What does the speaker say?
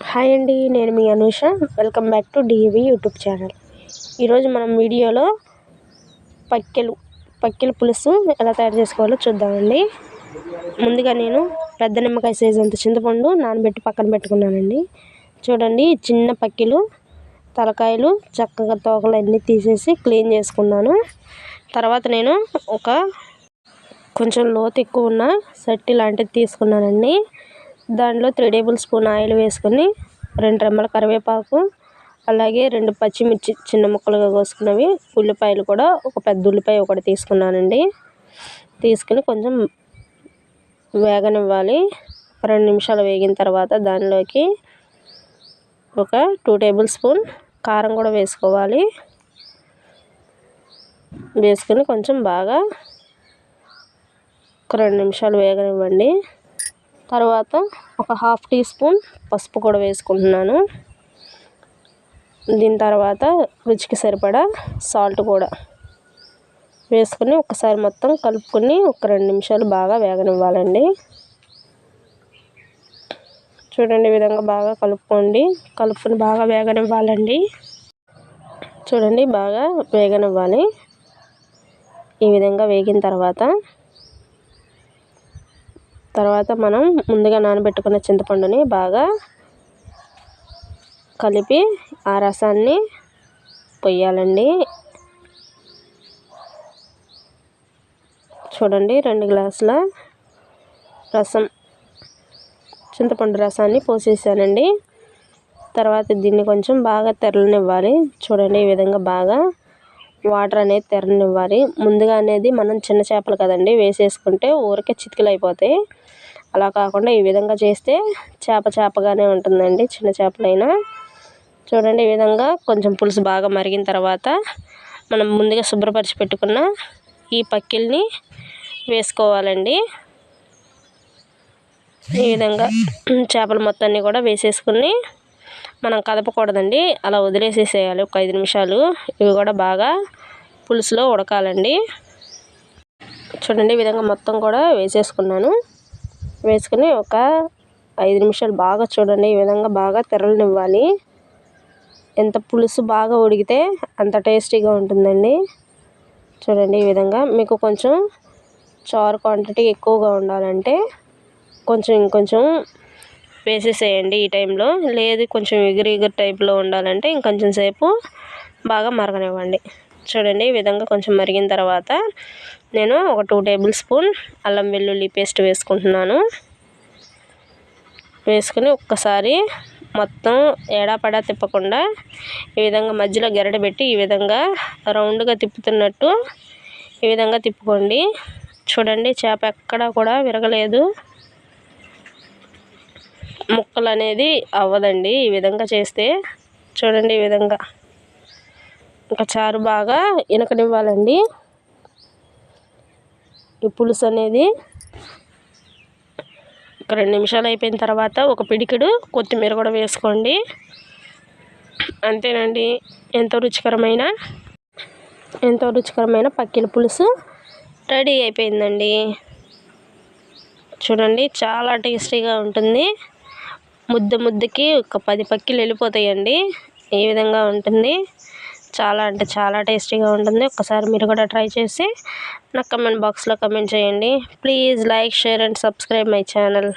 Hi అండి, నేను మీ Anusha. Welcome back to DV YouTube channel. ఈరోజు మనం వీడియోలో పక్కెల పులుసు ఎలా తయారు చేసుకోవాలో చూద్దామండి. ముందుగా నేను పెద్ద నిమ్మకాయ సైజు అంత చింతపండు నానబెట్టి పక్కన పెట్టుకున్నానండి. చూడండి, చిన్న పక్కెలు తలకాయలు చక్కగా తోకలు అన్నీ తీసేసి క్లీన్ చేసుకున్నాను. తర్వాత నేను కొంచెం లోతు ఎక్కువ ఉన్న సట్టి లాంటిది తీసుకున్నానండి. దాంట్లో 3 టేబుల్ స్పూన్ ఆయిల్ వేసుకొని 2 రెమ్మల కరివేపాకు, అలాగే 2 పచ్చిమిర్చి చిన్న ముక్కలుగా కోసుకున్నవి, ఉల్లిపాయలు కూడా ఒక పెద్ద ఉల్లిపాయ ఒకటి తీసుకున్నానండి. తీసుకుని కొంచెం వేగనివ్వాలి. 2 నిమిషాలు వేగిన తర్వాత దానిలోకి ఒక 2 టేబుల్ స్పూన్ కారం కూడా వేసుకోవాలి. వేసుకుని కొంచెం బాగా ఒక 2 నిమిషాలు వేగనివ్వండి. తర్వాత ఒక 1/2 టీ స్పూన్ పసుపు కూడా వేసుకుంటున్నాను. దీని తర్వాత రుచికి సరిపడా సాల్ట్ కూడా వేసుకుని ఒకసారి మొత్తం కలుపుకొని ఒక 2 నిమిషాలు బాగా వేగనివ్వాలండి. చూడండి, ఈ విధంగా బాగా కలుపుకొని బాగా వేగనివ్వాలండి. చూడండి, బాగా వేగనివ్వాలి. ఈ విధంగా వేగిన తర్వాత మనం ముందుగా నానబెట్టుకున్న చింతపండుని బాగా కలిపి ఆ రసాన్ని పొయ్యాలండి. చూడండి, 2 గ్లాసుల చింతపండు రసాన్ని పోసేసానండి. తర్వాత దీన్ని కొంచెం బాగా తెరలనివ్వాలి. చూడండి, ఈ విధంగా బాగా వాటర్ అనేది తెరలనివ్వాలి. ముందుగా అనేది మనం చిన్న చేపలు కదండి వేసేసుకుంటే ఊరికే చితికిలు అయిపోతాయి. అలా కాకుండా ఈ విధంగా చేస్తే చేపగానే ఉంటుందండి, చిన్న చేపలైనా. చూడండి, ఈ విధంగా కొంచెం పులుసు బాగా మరిగిన తర్వాత మనం ముందుగా శుభ్రపరిచి పెట్టుకున్న ఈ పక్కిల్ని వేసుకోవాలండి. ఈ విధంగా చేపల మొత్తాన్ని కూడా వేసేసుకుని మనం కదపకూడదండి, అలా వదిలేసేసేయాలి ఒక 5 నిమిషాలు. ఇవి కూడా బాగా పులుసులో ఉడకాలండి. చూడండి, ఈ విధంగా మొత్తం కూడా వేసేసుకున్నాను. వేసుకుని ఒక 5 నిమిషాలు బాగా చూడండి, ఈ విధంగా బాగా తెరలనివ్వాలి. ఎంత పులుసు బాగా ఉడికితే అంత టేస్టీగా ఉంటుందండి. చూడండి, ఈ విధంగా మీకు కొంచెం చారు క్వాంటిటీ ఎక్కువగా ఉండాలంటే ఇంకొంచెం వేసేసేయండి ఈ టైంలో. లేదు కొంచెం ఎగురు టైప్లో ఉండాలంటే ఇంకొంచెం సేపు బాగా మరగనివ్వండి. చూడండి, ఈ విధంగా కొంచెం మరిగిన తర్వాత నేను ఒక 2 టేబుల్ స్పూన్ అల్లం వెల్లుల్లి పేస్ట్ వేసుకుంటున్నాను. వేసుకుని ఒక్కసారి మొత్తం ఎడాపెడా తిప్పకుండా ఈ విధంగా మధ్యలో గరిటె పెట్టి ఈ విధంగా రౌండ్గా తిప్పుతున్నట్టు ఈ విధంగా తిప్పుకోండి. చూడండి, చేప ఎక్కడా కూడా విరగలేదు, ముక్కలు అనేది అవ్వదండి ఈ విధంగా చేస్తే. చూడండి, ఈ విధంగా ఇంకా చారు బాగా ఇనకనివ్వాలండి. ఈ పులుసు అనేది ఒక 2 నిమిషాలు అయిపోయిన తర్వాత ఒక పిడికెడు కొత్తిమీర కూడా వేసుకోండి. అంతేనండి, ఎంతో రుచికరమైన పక్కెల పులుసు రెడీ అయిపోయిందండి. చూడండి, చాలా టేస్టీగా ఉంటుంది. ముద్దకి ఒక 10 పక్కెలు వెళ్ళిపోతాయండి. ఈ విధంగా ఉంటుంది. చాలా అంటే చాలా టేస్టీగా ఉంటుంది. ఒక్కసారి మీరు కూడా ట్రై చేసి నాకు కమెంట్ బాక్స్లో కమెంట్ చేయండి. Please like, share and subscribe my channel.